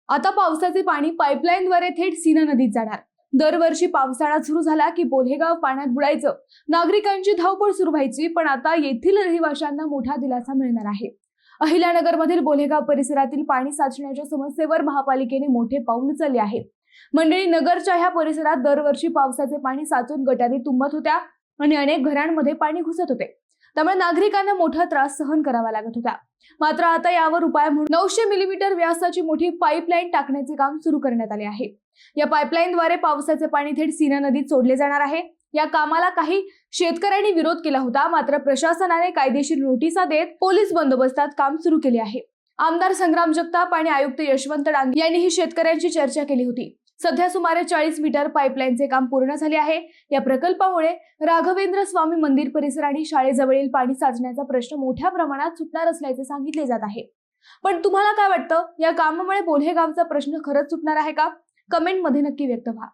आता पावसाचे पाणी पाईपलाईनद्वारे थेट सीना नदीत जाणार। दरवर्षी पावसाळा सुरू झाला की बोल्हेगाव पाण्यात बुडायचं, नागरिकांची धावपळ सुरू व्हायची, पण आता येथील रहिवाशांना मोठा दिलासा मिळणार आहे। अहिल्यानगरमधील बोल्हेगाव परिसरातील पाणी साचण्याच्या समस्येवर महापालिकेने मोठे पाऊल उचलले आहे। मंडळी, नगरच्या ह्या परिसरात दरवर्षी पावसाचे पाणी साचून गटारी तुंबत होत्या आणि अनेक घरांमध्ये पाणी घुसत होते, त्यामुळे नागरिकांना मोठा त्रास सहन करावा लागत होता। मात्र आता यावर उपाय म्हणून 900 मिलीमीटर व्यासाची मोठी पाईपलाईन टाकण्याचे काम सुरू करण्यात आले आहे। या पाईपलाईनद्वारे पावसाचे पाणी थेट सीना नदीत सोडले जाणार आहे। या कामाला काही शेतकऱ्यांनी विरोध केला होता, मात्र प्रशासनाने कायदेशीर नोटिसा देत पोलीस बंदोबस्तात काम सुरू केले आहे। आमदार संग्राम जगताप आणि आयुक्त यशवंत डांगे यांनी ही शेतकऱ्यांची चर्चा केली होती। सध्या सुमारे 40 मीटर पाईपलाईनचे काम पूर्ण झाले आहे। या प्रकल्पामुळे राघवेंद्र स्वामी मंदिर परिसर आणि शाळेजवळील पाणी साचण्याचा प्रश्न मोठ्या प्रमाणात सुटणार असल्याचे सांगितले जात आहे। पण तुम्हाला काय वाटतं, या कामामुळे बोल्हेगावचा प्रश्न खरंच सुटणार आहे का? कमेंट मध्ये नक्की व्यक्त व्हा।